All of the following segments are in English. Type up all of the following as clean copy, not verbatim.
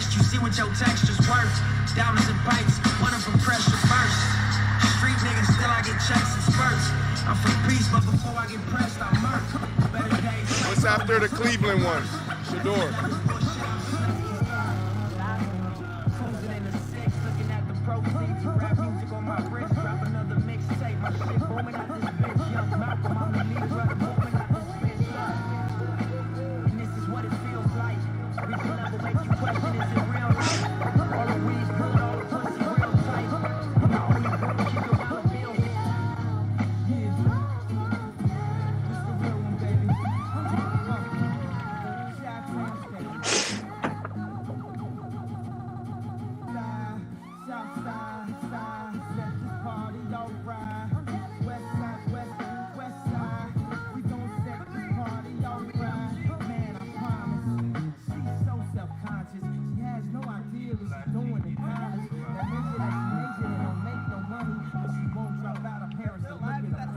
next. You see what your texture's worth. Diamonds and bites, one of them pressure first. Street niggas still I get checks and spurts. I'm for peace, but before I get pressed, I'm murked. Better days. What's after the Cleveland one? Shedeur. Cruising in the six, looking at the proceeds. Rap music on my wrist. Drop another mixtape. My shit booming out this bitch. Young Malcolm, I'm the leader of the movement out this bitch. And this is what it feels like. We can never make you question, is it real life? All the weed good, all the pussy real tight. I'm the only one to keep your dollar bills. Yeah. This the real one, baby. Southside, set this party alright. West side, we gon' set this party alright. Man, I promise, she's so self-conscious. She has no idea what she's doing in college. That means that she majored and don't make no money, but she won't drop out. Her parents are looking at her.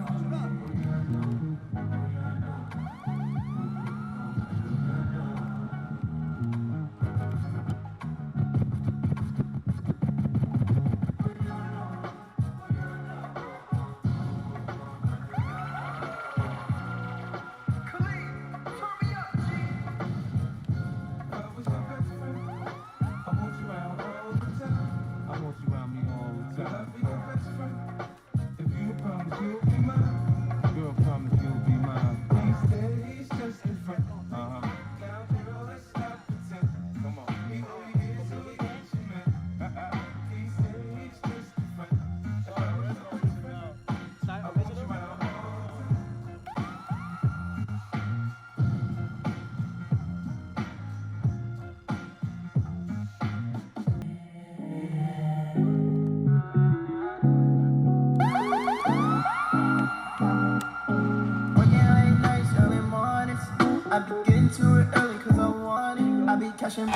I be getting to it early cause I want it. I be catching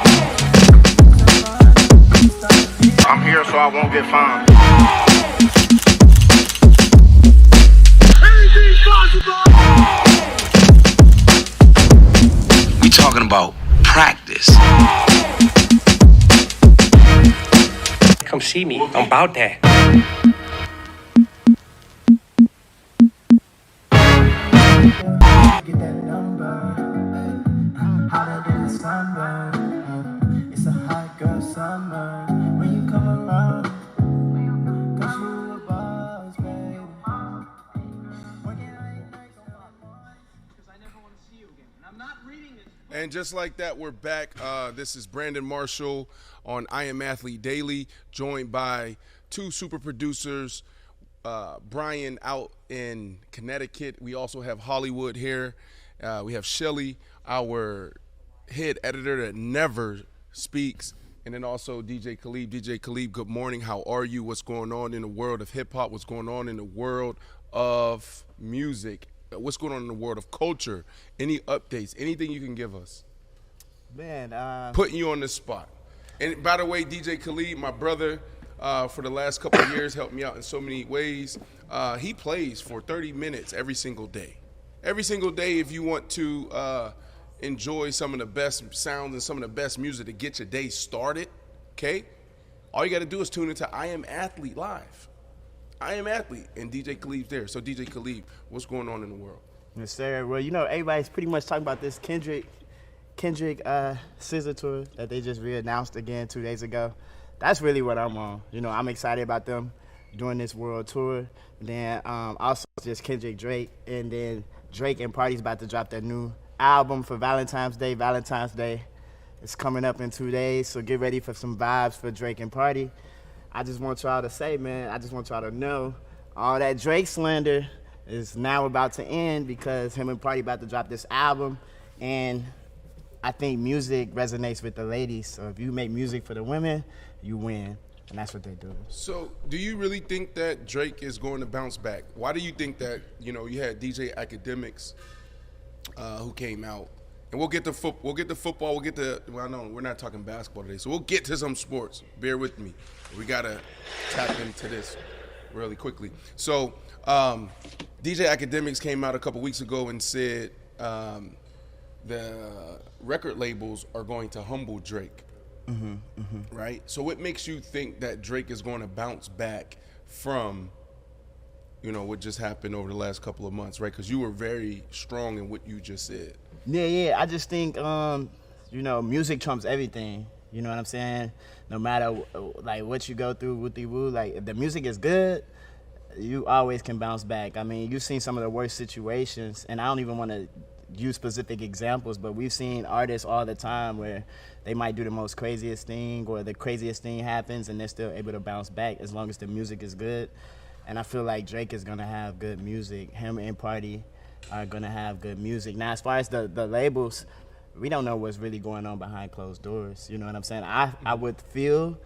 I'm here so I won't get fined. anything possible. We talking about practice. Come see me. I'm about that. Get that number, hotter than the sunburn. It's a hot girl summer when you come around. Cause you a boss, baby. Working late nights on my mind. Cause I never want to see you again. And I'm not reading this. And just like that, we're back. This is Brandon Marshall on I Am Athlete Daily, joined by two super producers, Brian out in Connecticut. We also have Hollywood here. We have Shelly, our head editor that never speaks. And then also DJ Khalib. DJ Khalib, good morning. How are you? What's going on in the world of hip-hop? What's going on in the world of music? What's going on in the world of culture? Any updates? Anything you can give us? Man, Putting you on the spot. And by the way, DJ Khalid, my brother, for the last couple of years, helped me out in so many ways. He plays for 30 minutes every single day. Every single day, if you want to enjoy some of the best sounds and some of the best music to get your day started, okay? All you got to do is tune into I Am Athlete Live. I Am Athlete, and DJ Khalid's there. So DJ Khalid, what's going on in the world? yes, sir. Well, you know, everybody's pretty much talking about this Kendrick Scissor tour that they just re-announced again 2 days ago. That's really what I'm on. You know, I'm excited about them doing this world tour. Then also just Kendrick Drake, and then Drake and Party's about to drop their new album for Valentine's Day. Valentine's Day is coming up in 2 days, so get ready for some vibes for Drake and Party. I just want y'all to say, man, I just want y'all to know all that Drake slander is now about to end because him and Party about to drop this album, and I think music resonates with the ladies. So if you make music for the women, you win, and that's what they do. So do you really think that Drake is going to bounce back? Why do you think that, you know, you had DJ Academics who came out, and we'll get to football, well, no, we're not talking basketball today, so we'll get to some sports. Bear with me. We got to tap into this really quickly. So DJ Academics came out a couple weeks ago and said the record labels are going to humble Drake. right? So what makes you think that Drake is going to bounce back from, what just happened over the last couple of months, right? Because you were very strong in what you just said. Yeah. I just think, music trumps everything. You know what I'm saying? No matter like what you go through, woo, like if the music is good, you always can bounce back. I mean, you've seen some of the worst situations, and I don't even want to use specific examples, but we've seen artists all the time where they might do the most craziest thing, or the craziest thing happens, and they're still able to bounce back as long as the music is good. And I feel like Drake is gonna have good music. Him and Party are gonna have good music. Now, as far as the labels, we don't know what's really going on behind closed doors. You know what I'm saying? I would feel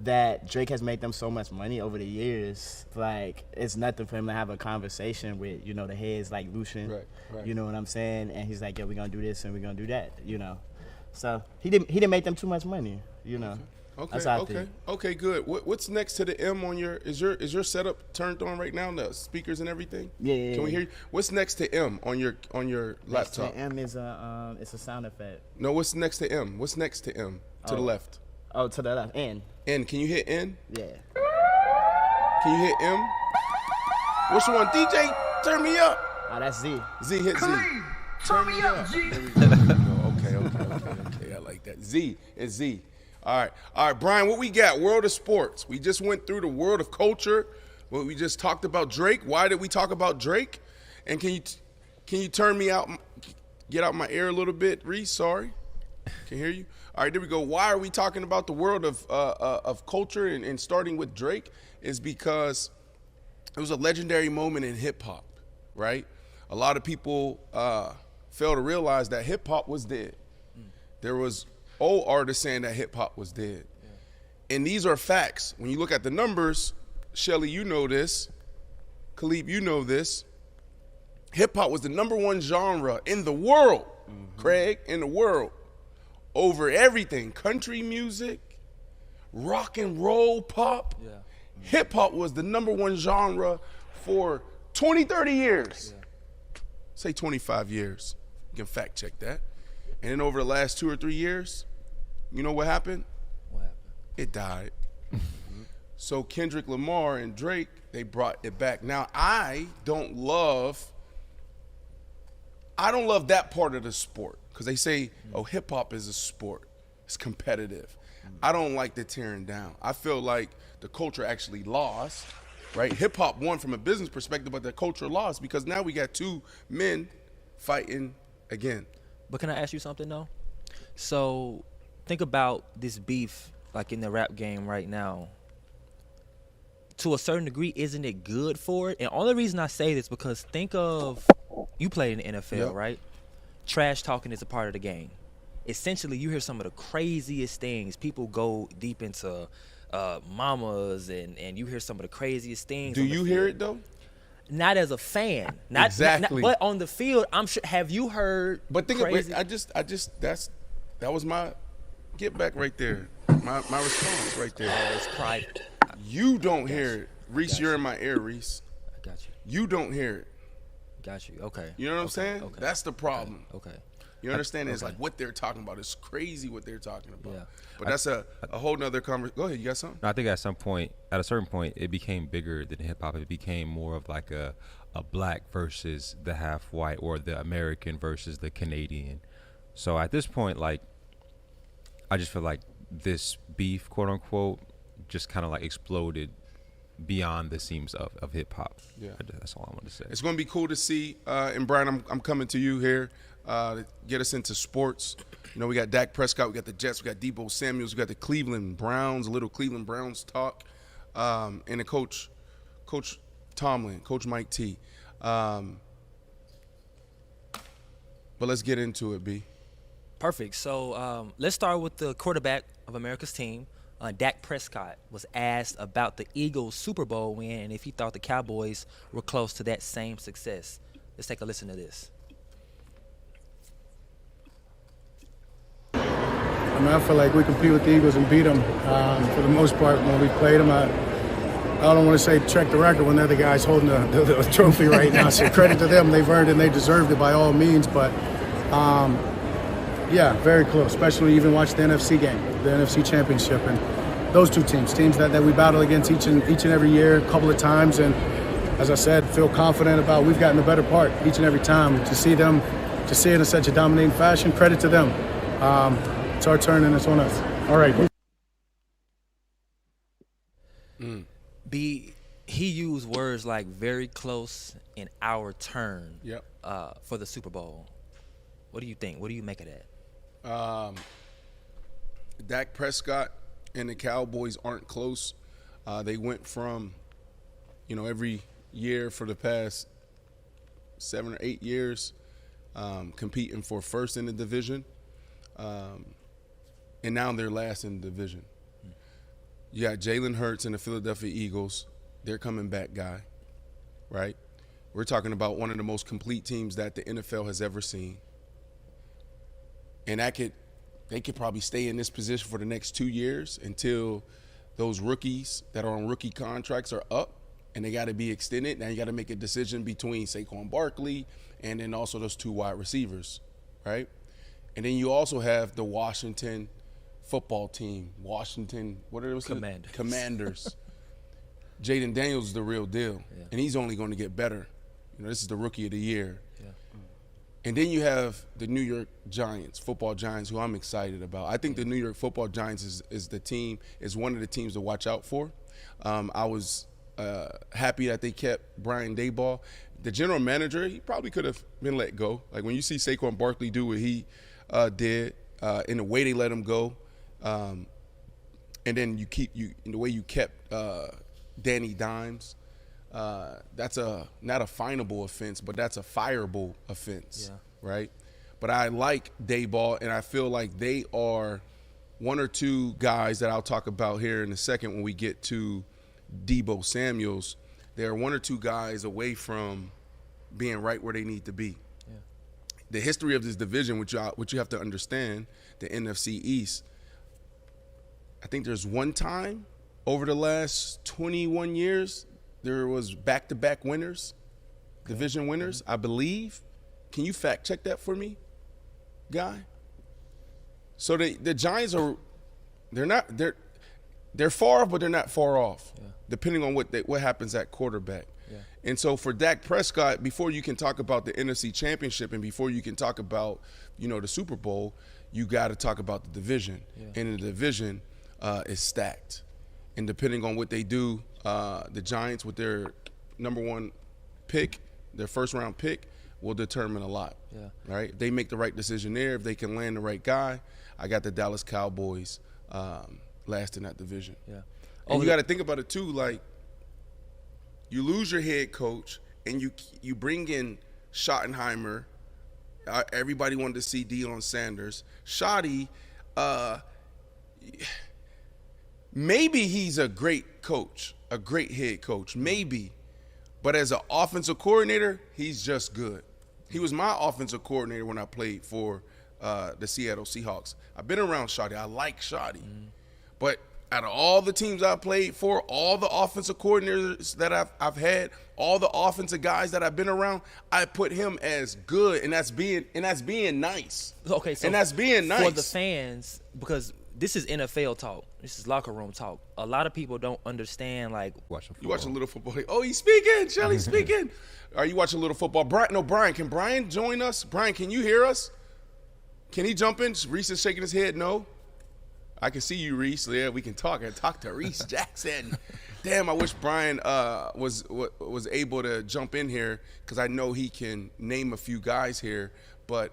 that Drake has made them so much money over the years. Like, it's nothing for him to have a conversation with, the heads like Lucian. Right. You know what I'm saying? And he's like, we're gonna do this and we're gonna do that, So he didn't make them too much money, Okay. That's how I think. Okay, good. What's next to the M on your is your setup turned on right now? The speakers and everything? Yeah. Can we hear you? What's next to M on your laptop? The M is it's a sound effect. No, what's next to M? What's next to M? To the left. Oh, to the left. N. N. Can you hit N? Yeah. Can you hit M? Which one? DJ, turn me up. Oh, that's Z. Z, hit Z. Turn me up, G. There we go. Okay. I like that. Z. It's Z. All right, Brian, what we got? World of sports. We just went through the world of culture. We just talked about Drake. Why did we talk about Drake? And can you turn me out, get out my ear a little bit, Reese? Sorry. Can hear you? All right, there we go. Why are we talking about the world of culture and starting with Drake? Is because it was a legendary moment in hip hop, right? A lot of people fail to realize that hip hop was dead. There was old artists saying that hip hop was dead. Yeah. And these are facts. When you look at the numbers, Shelly, you know this. Khalib, you know this. Hip hop was the #1 genre in the world, Craig, in the world. Over everything, country music, rock and roll, pop. Yeah. Hip hop was the #1 genre for 20, 30 years. Yeah. Say 25 years. You can fact check that. And then over the last 2 or 3 years, you know what happened? What happened? It died. So Kendrick Lamar and Drake, they brought it back. Now, I don't love that part of the sport, because they say, hip hop is a sport. It's competitive. I don't like the tearing down. I feel like the culture actually lost, right? Hip hop won from a business perspective, but the culture lost because now we got two men fighting again. But can I ask you something though? So think about this beef like in the rap game right now. To a certain degree, isn't it good for it? And only reason I say this because think of you play in the NFL, right? Trash talking is a part of the game. Essentially, you hear some of the craziest things. People go deep into mamas and you hear some of the craziest things. Do you hear it though? Not as a fan. Not exactly. But on the field, I'm sure. Have you heard? But think crazy? I just that was my get back right there. My response right there. Oh, it's private. You don't hear it. Reese, you're in my ear, Reese. I got you. You don't hear it. Got you. Okay. You know what I'm saying? Okay. That's the problem. Okay. You understand? It's like what they're talking about. It's crazy what they're talking about. Yeah. But that's a whole nother conversation. Go ahead. You got something? I think at a certain point, it became bigger than hip hop. It became more of like a black versus the half white, or the American versus the Canadian. So at this point, like, I just feel like this beef, quote unquote, just kind of like exploded beyond the seams of hip hop. Yeah, that's all I want to say. It's going to be cool to see. And Brian, I'm coming to you here to get us into sports. You know, we got Dak Prescott, we got the Jets, we got Deebo Samuels, we got the Cleveland Browns, a little Cleveland Browns talk, and the Coach Tomlin, Coach Mike T. But let's get into it, B. Perfect. So let's start with the quarterback of America's team. Dak Prescott was asked about the Eagles' Super Bowl win and if he thought the Cowboys were close to that same success. Let's take a listen to this. I mean, I feel like we compete with the Eagles and beat them for the most part when we played them. I don't want to say check the record when they're the guys holding the trophy right now. So credit to them. They've earned it and they deserved it by all means. But Yeah, very close, especially even watch the NFC game, the NFC Championship, and those two teams that we battle against each and every year, a couple of times, and as I said, feel confident about we've gotten the better part each and every time. To see it in such a dominating fashion, credit to them. It's our turn and it's on us. All right. He used words like very close in our turn. Yep. For the Super Bowl. What do you think? What do you make of that? Dak Prescott and the Cowboys aren't close. They went from, every year for the past 7 or 8 years competing for first in the division, and now they're last in the division. You got Jalen Hurts and the Philadelphia Eagles. They're coming back guy, right? We're talking about one of the most complete teams that the NFL has ever seen. And they could probably stay in this position for the next 2 years until those rookies that are on rookie contracts are up and they got to be extended. Now you got to make a decision between Saquon Barkley and then also those 2 wide receivers, right? And then you also have the Washington football team. What are those? Commanders. Jaden Daniels is the real deal, and he's only going to get better. This is the rookie of the year. Yeah. And then you have the New York Giants, football Giants, who I'm excited about. I think the New York football Giants is one of the teams to watch out for. I was happy that they kept Brian Daboll. The general manager, he probably could have been let go. Like when you see Saquon Barkley do what he did, in the way they let him go, and then in the way you kept Danny Dimes. That's not a finable offense, but that's a fireable offense, right? But I like Daboll, and I feel like they are one or two guys that I'll talk about here in a second when we get to Deebo Samuels. They're one or two guys away from being right where they need to be. Yeah. The history of this division, which you have to understand, the NFC East, I think there's one time over the last 21 years there was back-to-back winners, division winners, I believe. Can you fact-check that for me, Guy? So the Giants they're far off, but they're not far off, depending on what happens at quarterback. Yeah. And so for Dak Prescott, before you can talk about the NFC Championship and before you can talk about, the Super Bowl, you got to talk about the division. Yeah. And the division is stacked. And depending on what they do, the Giants with their number 1 pick, their first-round pick, will determine a lot. Yeah. Right? If they make the right decision there, if they can land the right guy, I got the Dallas Cowboys last in that division. Yeah. And you got to think about it too. Like, you lose your head coach, and you bring in Schottenheimer. Everybody wanted to see Deion Sanders. Shotty, maybe he's a great coach, a great head coach, maybe. But as an offensive coordinator, he's just good. He was my offensive coordinator when I played for the Seattle Seahawks. I've been around Shotty. I like Shotty. But out of all the teams I've played for, all the offensive coordinators that I've had, all the offensive guys that I've been around, I put him as good, and that's being nice. Okay, so and that's being nice for the fans, because this is NFL talk. This is locker room talk. A lot of people don't understand, like, you watch a little football. Oh, he's speaking. Shelly's speaking. Are you watching a little football? Brian, can Brian join us? Brian, can you hear us? Can he jump in? Reese is shaking his head no. I can see you, Reese. Yeah, we can talk. I talk to Reese Jackson. Damn, I wish Brian was able to jump in here because I know he can name a few guys here. But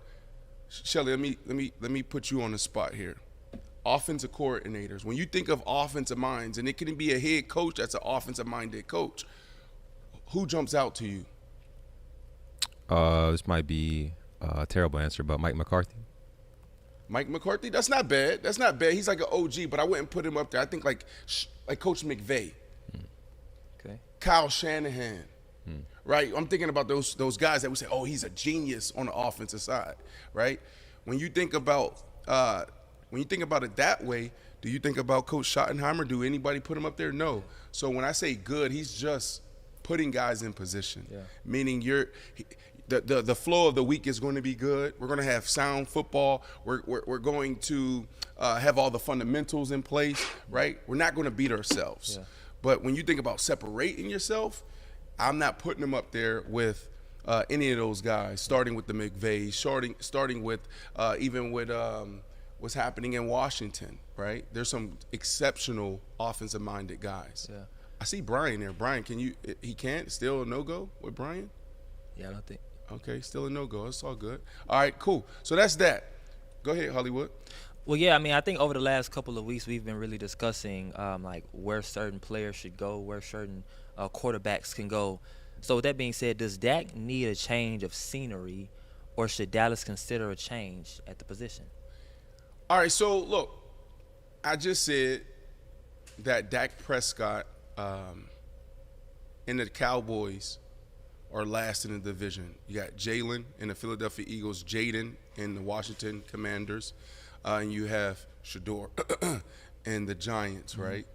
Shelly, let me put you on the spot here. Offensive coordinators. When you think of offensive minds, and it can be a head coach that's an offensive-minded coach, who jumps out to you? This might be a terrible answer, but Mike McCarthy. Mike McCarthy? That's not bad. That's not bad. He's like an OG, but I wouldn't put him up there. I think like Coach McVay. Okay. Kyle Shanahan. Right? I'm thinking about those guys that would say, oh, he's a genius on the offensive side. Right? When you think about it that way, do you think about Coach Schottenheimer? Do anybody put him up there? No. So when I say good, he's just putting guys in position. Yeah. Meaning the flow of the week is going to be good. We're going to have sound football. We're going to have all the fundamentals in place, right? We're not going to beat ourselves. Yeah. But when you think about separating yourself, I'm not putting them up there with any of those guys, starting with the McVays, starting with even with what's happening in Washington, right? There's some exceptional offensive-minded guys. Yeah. I see Brian there. Brian, he can't? Still a no-go with Brian? Yeah, I don't think. Okay, still a no-go. It's all good. All right, cool. So that's that. Go ahead, Hollywood. Well, yeah, I mean, I think over the last couple of weeks we've been really discussing like where certain players should go, where certain quarterbacks can go. So with that being said, does Dak need a change of scenery, or should Dallas consider a change at the position? All right, so look, I just said that Dak Prescott and the Cowboys are last in the division. You got Jalen in the Philadelphia Eagles, Jaden in the Washington Commanders, and you have Shedeur and the Giants, right?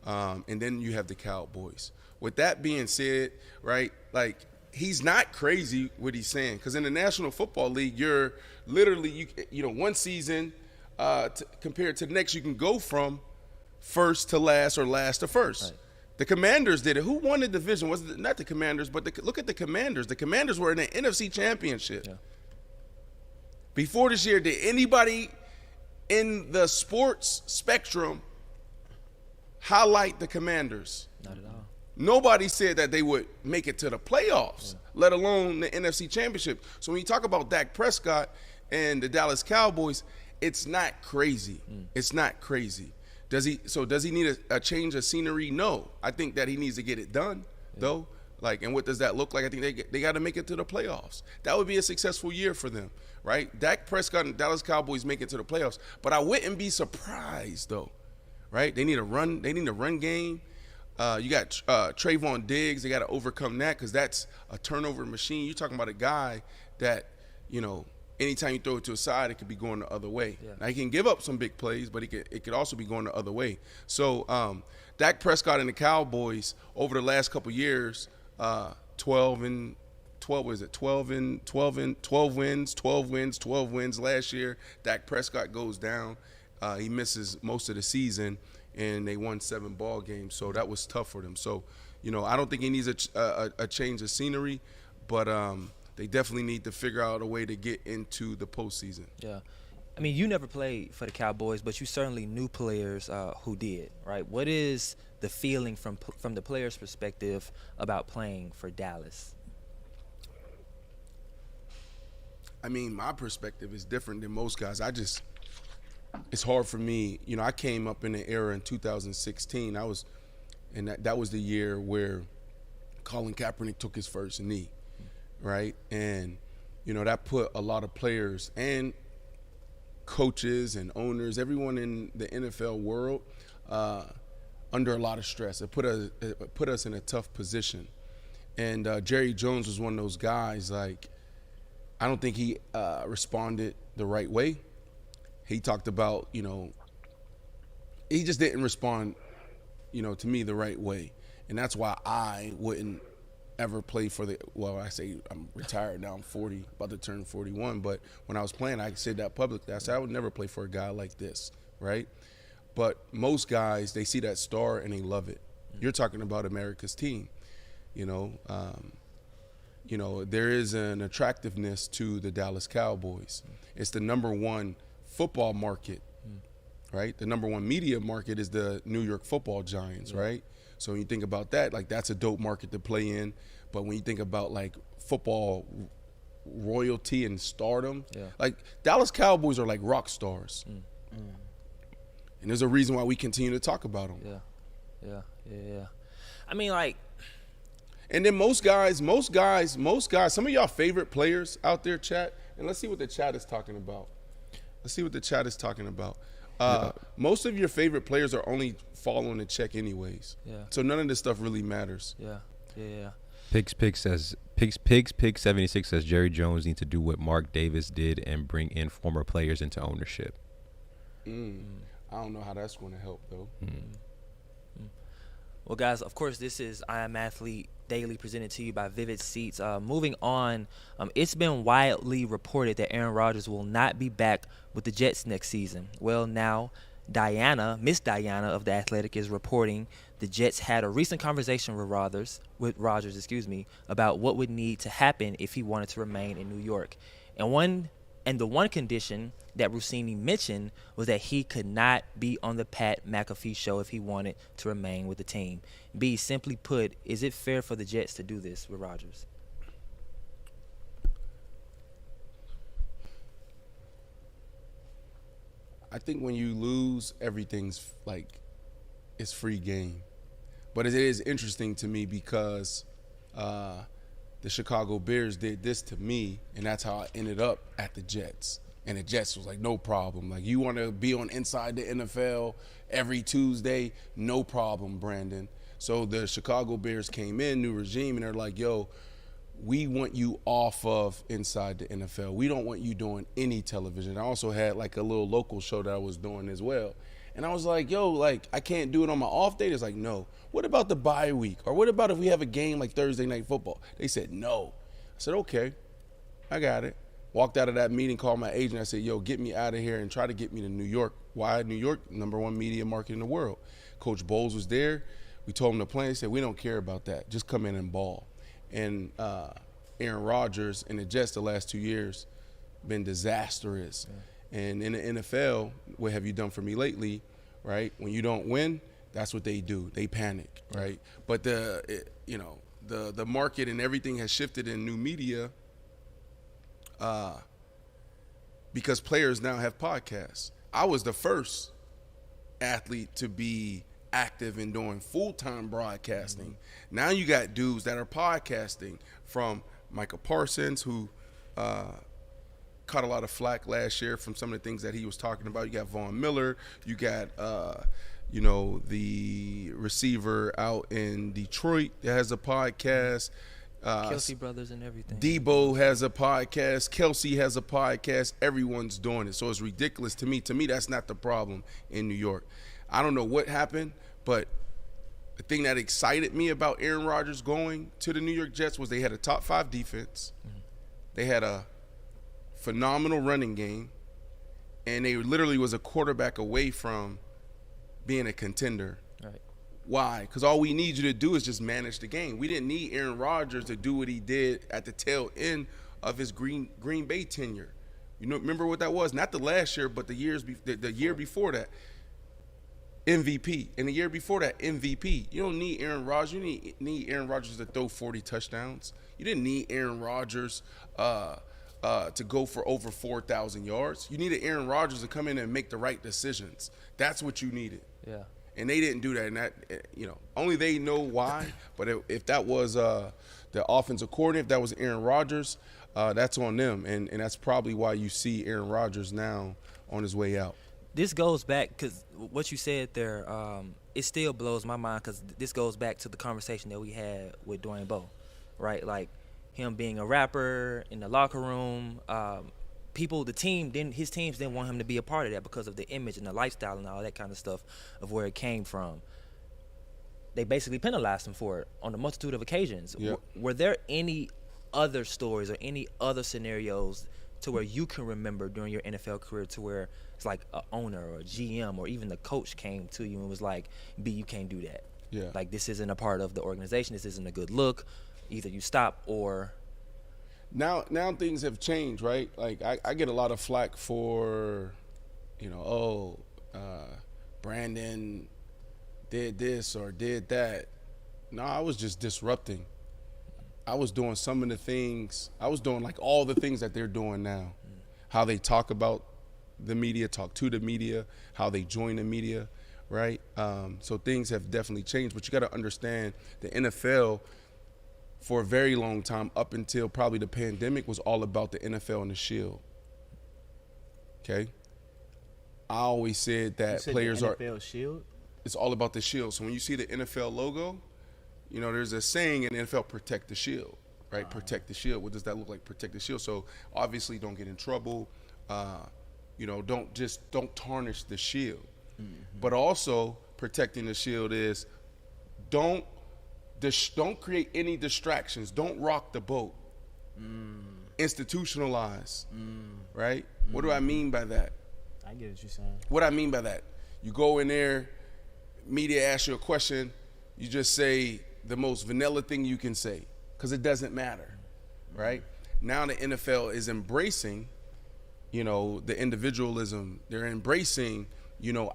And then you have the Cowboys. With that being said, right, like he's not crazy what he's saying, because in the National Football League, you're literally, one season compared to the next, you can go from first to last or last to first. Right. The Commanders did it. Who won the division? Was it not the Commanders, but look at the Commanders. The Commanders were in the NFC Championship. Yeah. Before this year, did anybody in the sports spectrum highlight the Commanders? Not at all. Nobody said that they would make it to the playoffs, let alone the NFC Championship. So when you talk about Dak Prescott and the Dallas Cowboys, it's not crazy. It's not crazy. Does he need a change of scenery? No. I think that he needs to get it done, though. And what does that look like? I think they got to make it to the playoffs. That would be a successful year for them, right? Dak Prescott and Dallas Cowboys make it to the playoffs. But I wouldn't be surprised, though, right? They need a run. They need a run game. You got Trayvon Diggs. They got to overcome that, because that's a turnover machine. You're talking about a guy that, anytime you throw it to a side, it could be going the other way. Yeah. Now, he can give up some big plays, but it could also be going the other way. So Dak Prescott and the Cowboys over the last couple of years, 12 wins. 12 wins last year. Dak Prescott goes down. He misses most of the season, and they won 7 ball games. So that was tough for them. So, I don't think he needs a change of scenery, but they definitely need to figure out a way to get into the postseason. Yeah. I mean, you never played for the Cowboys, but you certainly knew players who did, right? What is the feeling from the player's perspective about playing for Dallas? I mean, my perspective is different than most guys. It's hard for me. I came up in an era in 2016. That was the year where Colin Kaepernick took his first knee, right? And, that put a lot of players and coaches and owners, everyone in the NFL world, under a lot of stress. It put us in a tough position. And Jerry Jones was one of those guys, I don't think he responded the right way. He talked about, he just didn't respond, to me the right way. And that's why I wouldn't ever play for I say I'm retired now, I'm 40, about to turn 41. But when I was playing, I said that publicly. I said I would never play for a guy like this, right? But most guys, they see that star and they love it. You're talking about America's team, there is an attractiveness to the Dallas Cowboys. It's the number one football market, right? The number one media market is the New York Football Giants, right? So when you think about that, that's a dope market to play in. But when you think about football royalty and stardom, Dallas Cowboys are like rock stars. And there's a reason why we continue to talk about them. Yeah. I mean, and then most guys, some of y'all favorite players out there, chat, and let's see what the chat is talking about. Most of your favorite players are only following the check anyways. Yeah. So none of this stuff really matters. Yeah. Pig 76 says Jerry Jones needs to do what Mark Davis did and bring in former players into ownership. I don't know how that's going to help though. Well, guys, of course, this is I Am Athlete Daily presented to you by Vivid Seats. Moving on, it's been widely reported that Aaron Rodgers will not be back with the Jets next season. Well, now Miss Diana of The Athletic is reporting the Jets had a recent conversation with Rodgers, about what would need to happen if he wanted to remain in New York. And the one condition that Rossini mentioned was that he could not be on the Pat McAfee show if he wanted to remain with the team. B, simply put, is it fair for the Jets to do this with Rodgers? I think when you lose, everything's like it's free game. But it is interesting to me because the Chicago Bears did this to me, and that's how I ended up at the Jets. And the Jets was like, no problem. Like, you want to be on Inside the NFL every Tuesday? No problem, Brandon. So the Chicago Bears came in, new regime, and they're like, yo, we want you off of Inside the NFL. We don't want you doing any television. I also had like a little local show that I was doing as well. And I was like, yo, like, I can't do it on my off day. It's like, no. What about the bye week? Or what about if we have a game like Thursday Night Football? They said, no. I said, okay, I got it. Walked out of that meeting, called my agent. I said, yo, get me out of here and try to get me to New York. Why New York? #1 media market in the world. Coach Bowles was there. We told him the plan. He said, we don't care about that. Just come in and ball. And Aaron Rodgers and the Jets the last 2 years been disastrous. Yeah. And in the NFL, what have you done for me lately, right? When you don't win, that's what they do. They panic, right? But the market and everything has shifted in new media because players now have podcasts. I was the first athlete to be active in doing full-time broadcasting. Mm-hmm. Now you got dudes that are podcasting, from Micah Parsons, who caught a lot of flack last year from some of the things that he was talking about. You got Von Miller. You got, the receiver out in Detroit that has a podcast. Kelsey brothers and everything. Deebo has a podcast. Kelsey has a podcast. Everyone's doing it. So it's ridiculous to me. To me, that's not the problem in New York. I don't know what happened, but the thing that excited me about Aaron Rodgers going to the New York Jets was they had a top 5 defense. Mm-hmm. They had a phenomenal running game, and they literally was a quarterback away from being a contender. Right. Why? Because all we need you to do is just manage the game. We didn't need Aaron Rodgers to do what he did at the tail end of his Green Bay tenure. You know, remember what that was? Not the last year, but the year before that. MVP. And the year before that, MVP. You don't need Aaron Rodgers. You need Aaron Rodgers to throw 40 touchdowns. You didn't need Aaron Rodgers to go for over 4,000 yards. You needed Aaron Rodgers to come in and make the right decisions. That's what you needed. Yeah. And they didn't do that. And that, only they know why. But if that was the offensive coordinator, if that was Aaron Rodgers, that's on them. And that's probably why you see Aaron Rodgers now on his way out. This goes back, because what you said there, it still blows my mind, because this goes back to the conversation that we had with Dwayne Bowe, right? Like, him being a rapper in the locker room, his teams didn't want him to be a part of that because of the image and the lifestyle and all that kind of stuff of where it came from. They basically penalized him for it on a multitude of occasions. Yep. Were there any other stories or any other scenarios to where you can remember during your NFL career to where it's like an owner or a GM or even the coach came to you and was like, B, you can't do that. Yeah. Like, this isn't a part of the organization. This isn't a good look. Either you stop or... Now things have changed, right? Like, I get a lot of flack for, Brandon did this or did that. No, I was just disrupting. I was doing some of the things. I was doing like all the things that they're doing now. How they talk about the media, talk to the media, how they join the media, right? So things have definitely changed. But you got to understand the NFL for a very long time, up until probably the pandemic, was all about the NFL and the Shield. Okay? I always said that players the NFL Shield? It's all about the Shield. So when you see the NFL logo, there's a saying in the NFL, protect the Shield, right? Protect the Shield. What does that look like? Protect the Shield. So obviously don't get in trouble. Don't tarnish the Shield. Mm-hmm. But also protecting the Shield is Don't create any distractions. Don't rock the boat. Institutionalize, right? What do I mean by that? I get what you're saying. What I mean by that, you go in there, media asks you a question, you just say the most vanilla thing you can say because it doesn't matter, right? Now the NFL is embracing, the individualism. They're embracing,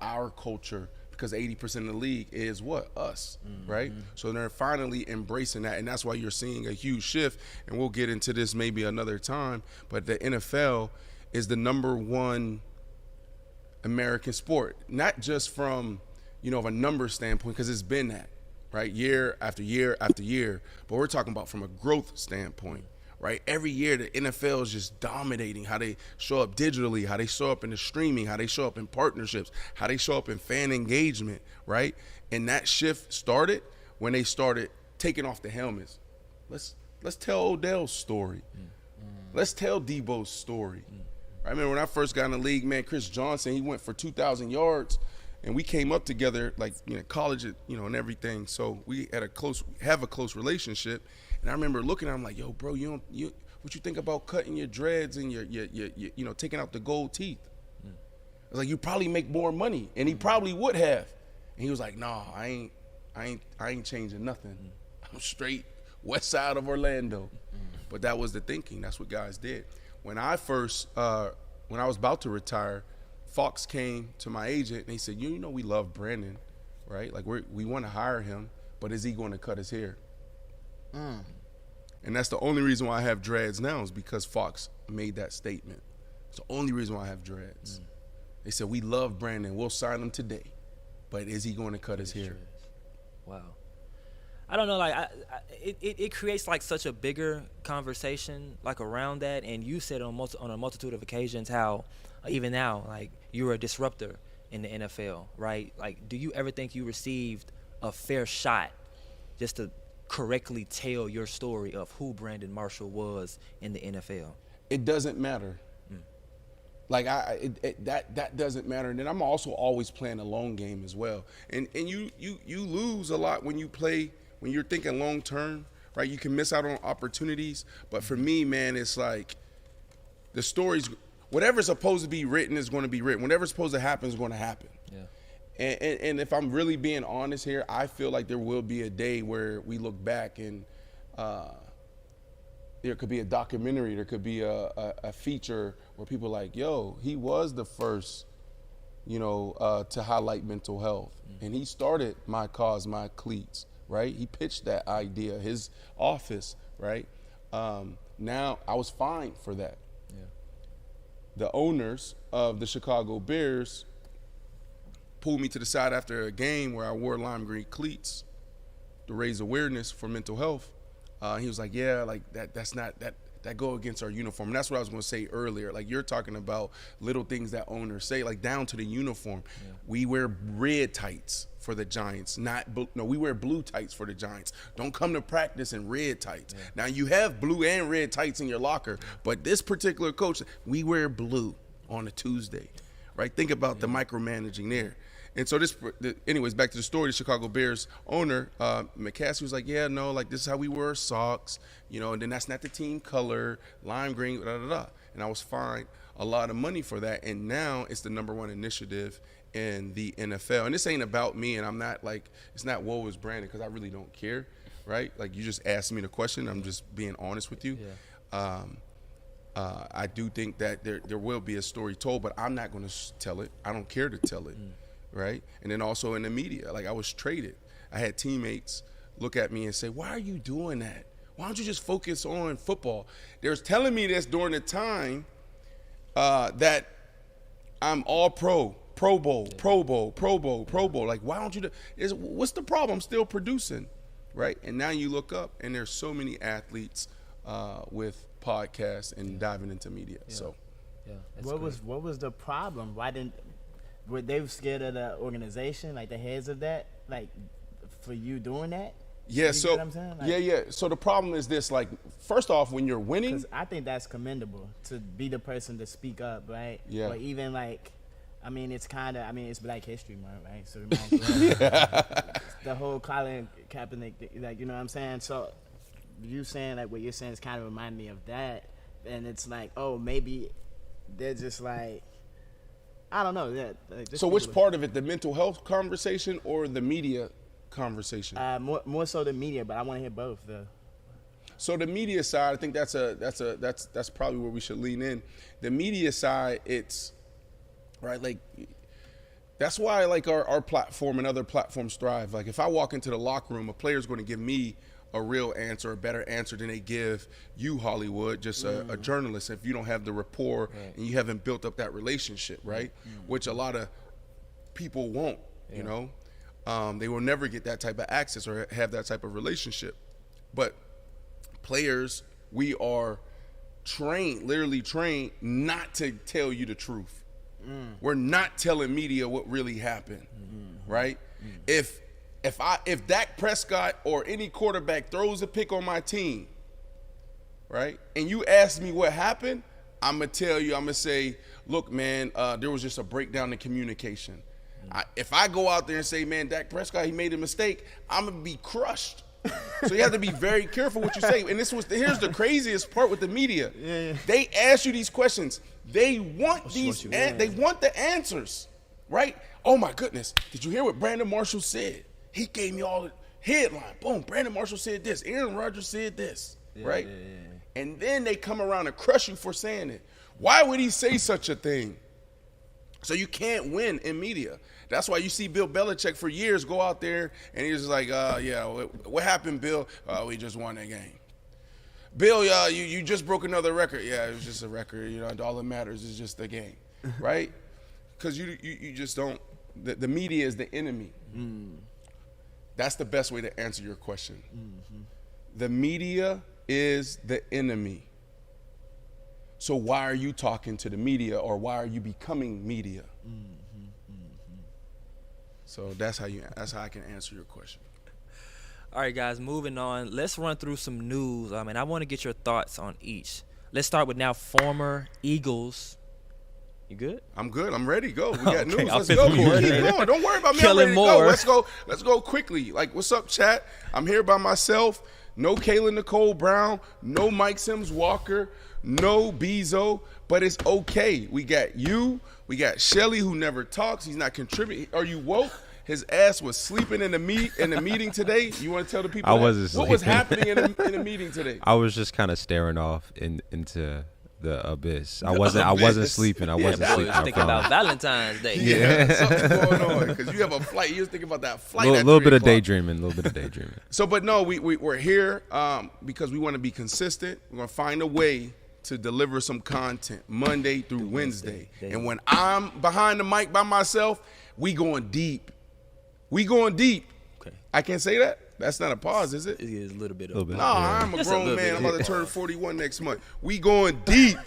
our culture because 80% of the league is what? Us, right? So they're finally embracing that, and that's why you're seeing a huge shift, and we'll get into this maybe another time, but the NFL is the number one American sport, not just from, a number standpoint, because it's been that, right? Year after year after year, but we're talking about from a growth standpoint, right? Every year the NFL is just dominating how they show up digitally, how they show up in the streaming, how they show up in partnerships, how they show up in fan engagement, right? And that shift started when they started taking off the helmets. Let's tell Odell's story. Let's tell Deebo's story. I remember when I first got in the league, man, Chris Johnson, he went for 2,000 yards, and we came up together like college, and everything. So we had have a close relationship. And I remember looking at him like, yo, bro, what you think about cutting your dreads and your taking out the gold teeth? I was like, you probably make more money, and he probably would have. And he was like, nah, I ain't changing nothing. I'm straight west side of Orlando. But that was the thinking. That's what guys did. When I was about to retire, Fox came to my agent and he said, we love Brandon, right? Like we want to hire him, but is he going to cut his hair? And that's the only reason why I have dreads now is because Fox made that statement. It's the only reason why I have dreads. They said, we love Brandon. We'll sign him today, but is he going to cut his hair? Wow. I don't know, like it creates like such a bigger conversation like around that, and you said on a multitude of occasions how even now like you're a disruptor in the NFL, right? Like, do you ever think you received a fair shot just to correctly tell your story of who Brandon Marshall was in the NFL? It doesn't matter. Like that doesn't matter. And then I'm also always playing a long game as well. And you lose a lot when you're thinking long term, right? You can miss out on opportunities. But for me, man, it's like the stories, whatever's supposed to be written is going to be written. Whatever's supposed to happen is going to happen. Yeah. And if I'm really being honest here, I feel like there will be a day where we look back and there could be a documentary, there could be a feature where people are like, yo, he was the first, to highlight mental health. And he started My Cause, My Cleats, right? He pitched that idea, his office, right? Now, I was fined for that. Yeah. The owners of the Chicago Bears pulled me to the side after a game where I wore lime green cleats to raise awareness for mental health. He was like, yeah, like that go against our uniform. And that's what I was going to say earlier. Like, you're talking about little things that owners say, like down to the uniform. Yeah. We wear red tights for the Giants, we wear blue tights for the Giants. Don't come to practice in red tights. Yeah. Now, you have blue and red tights in your locker, but this particular coach, we wear blue on a Tuesday, right? Think about the micromanaging there. And so anyways, back to the story, the Chicago Bears owner, McAfee was like, yeah, no, like this is how we wear socks, and then that's not the team color, lime green, And I was fined a lot of money for that. And now it's the number one initiative in the NFL. And this ain't about me, and I'm not like, it's not woe is Brandon, because I really don't care, right? Like, you just asked me the question. I'm just being honest with you. Yeah. I do think that there will be a story told, but I'm not going to tell it. I don't care to tell it. Right? And then also in the media, like I was traded. I had teammates look at me and say, why are you doing that? Why don't you just focus on football? They're telling me this during the time that I'm all Pro Bowl. Like, why don't you what's the problem? I'm still producing, right? And now you look up and there's so many athletes with podcasts and diving into media. Yeah. So what was the problem? Were they scared of the organization, like the heads of that, like for you doing that? Yeah, you know what I'm saying? Like, So the problem is this, like, first off, when you're winning. Because I think that's commendable to be the person to speak up, right? Yeah. Or even like I mean, it's Black History Month, right? So it reminds me of the whole Colin Kaepernick, like, you know what I'm saying? So you saying, like, what you're saying is kind of remind me of that. And it's like, oh, maybe they're just like, I don't know. Yeah, like, So which part of it, the mental health conversation or the media conversation? More so the media, but I want to hear both, though. So the media side, I think that's probably where we should lean in. The media side, it's right, like that's why like our platform and other platforms thrive. Like if I walk into the locker room, a player's going to give me a real answer, a better answer than they give you, Hollywood, just a journalist, if you don't have the rapport and you haven't built up that relationship, right? Which a lot of people won't, you know. They will never get that type of access or have that type of relationship. But players, we are trained, literally trained, not to tell you the truth. We're not telling media what really happened, right? If Dak Prescott or any quarterback throws a pick on my team, right, and you ask me what happened, I'm going to tell you, I'm going to say, look, man, there was just a breakdown in communication. If I go out there and say, man, Dak Prescott, he made a mistake, I'm going to be crushed. So you have to be very careful what you say. And here's the craziest part with the media. They ask you these questions. They want they want the answers, right? Oh my goodness, did you hear what Brandon Marshall said? He gave me all the headline. Boom, Brandon Marshall said this. Aaron Rodgers said this, right? And then they come around and crush you for saying it. Why would he say such a thing? So you can't win in media. That's why you see Bill Belichick for years go out there and he's just like, yeah, what happened, Bill? We just won that game. Bill, you just broke another record. Yeah, it was just a record. You know, all that matters is just the game, right? Because you just don't. The media is the enemy. That's the best way to answer your question. The media is the enemy. So why are you talking to the media, or why are you becoming media? So that's how I can answer your question. All right, guys, moving on. Let's run through some news. I want to get your thoughts on each. Let's start with now former Eagles. You good? I'm good. I'm ready to go. We got news. I'll Let's go. fit the Keep going. Don't worry about me. Kellen I'm ready Moore. to go. Let's go quickly. Like, what's up, chat? I'm here by myself. No Kayla Nicole Brown. No Mike Sims Walker. No Bezo. But it's okay. We got you. We got Shelly, who never talks. He's not contributing. Are you woke? His ass was sleeping in the meeting today. You want to tell the people I wasn't what was sleeping. happening in the meeting today? I was just kind of staring off into the abyss. I wasn't sleeping. I wasn't Boy, sleeping. was I thinking about promise. Valentine's Day. Yeah, something's going on because you have a flight. You was thinking about that flight. A at little 3 bit of o'clock. daydreaming. So, but no, we're here because we want to be consistent. We're going to find a way to deliver some content Monday through Wednesday. And when I'm behind the mic by myself, we going deep. We going deep. Okay. I can't say that? That's not a pause, is it? It is a little bit. No, I'm a Just a grown little man. bit. I'm about to turn 41 next month. We going deep.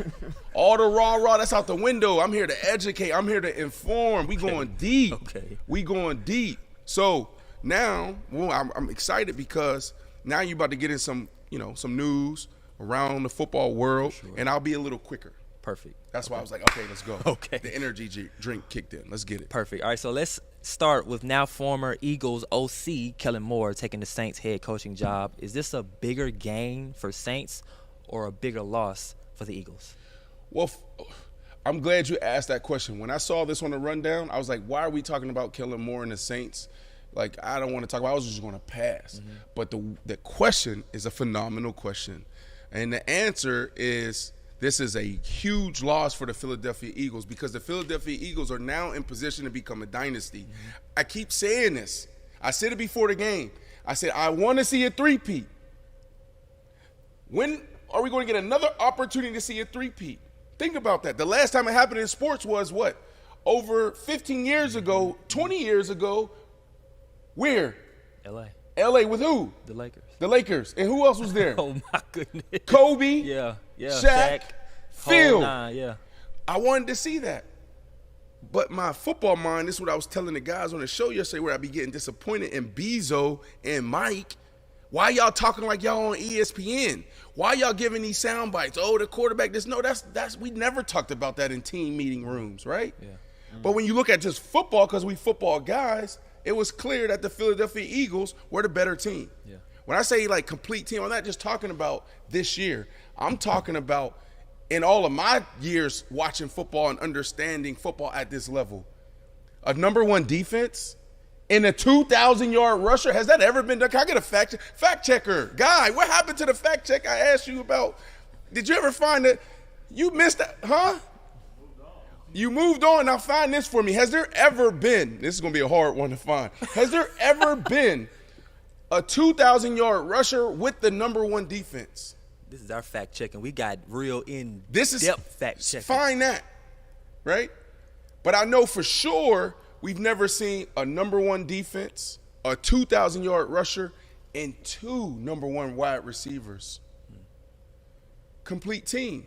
All the rah-rah, that's out the window. I'm here to educate. I'm here to inform. We going deep. Okay. We going deep. So now, I'm excited because now you're about to get in some news around the football world, and I'll be a little quicker. Perfect. That's why I was like, okay, let's go. Okay. The energy drink kicked in. Let's get it. Perfect. All right, so let's start with now former Eagles OC Kellen Moore taking the Saints head coaching job. Is this a bigger gain for Saints or a bigger loss for the Eagles? Well, I'm glad you asked that question. When I saw this on the rundown, I was like, why are we talking about Kellen Moore and the Saints? Like, I don't want to talk about it. I was just going to pass. But the question is a phenomenal question. And the answer is this is a huge loss for the Philadelphia Eagles because the Philadelphia Eagles are now in position to become a dynasty. I keep saying this. I said it before the game. I said, I want to see a three-peat. When are we going to get another opportunity to see a three-peat? Think about that. The last time it happened in sports was what? Over 15 years ago, 20 years ago. Where? LA. LA with who? The Lakers. The Lakers. And who else was there? Oh my goodness. Kobe. Yeah. Shaq. Whole Phil. nine, yeah. I wanted to see that. But my football mind, this is what I was telling the guys on the show yesterday where I be getting disappointed in Bezo and Mike. Why y'all talking like y'all on ESPN? Why y'all giving these sound bites? Oh, the quarterback, this. No, that's we never talked about that in team meeting rooms, right? Yeah. But when you look at just football, because we football guys, it was clear that the Philadelphia Eagles were the better team. Yeah. When I say like complete team, I'm not just talking about this year. I'm talking about in all of my years watching football and understanding football at this level. A number one defense and a 2,000-yard rusher, has that ever been done? Can I get a fact checker? Guy, what happened to the fact check I asked you about? Did you ever find that? You missed that, huh? You moved on. Now find this for me. Has there ever been, this is going to be a hard one to find, has there ever been a 2,000-yard rusher with the number one defense? This is our fact checking. We got real in-depth fact checking. Find that, right? But I know for sure we've never seen a number one defense, a 2,000-yard rusher, and 2 number one wide receivers. Complete team.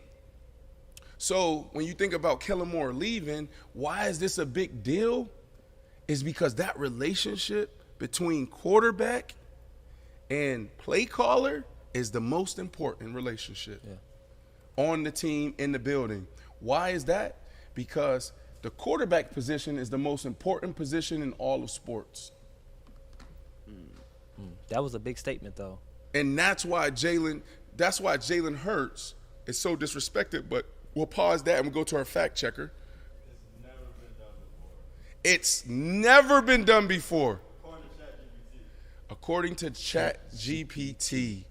So when you think about Kellen Moore leaving, why is this a big deal? Is because that relationship between quarterback and play caller is the most important relationship on the team, in the building. Why is that? Because the quarterback position is the most important position in all of sports. That was a big statement, though. And that's why Jalen Hurts is so disrespected, but we'll pause that and we'll go to our fact checker. It's never been done before. According to ChatGPT,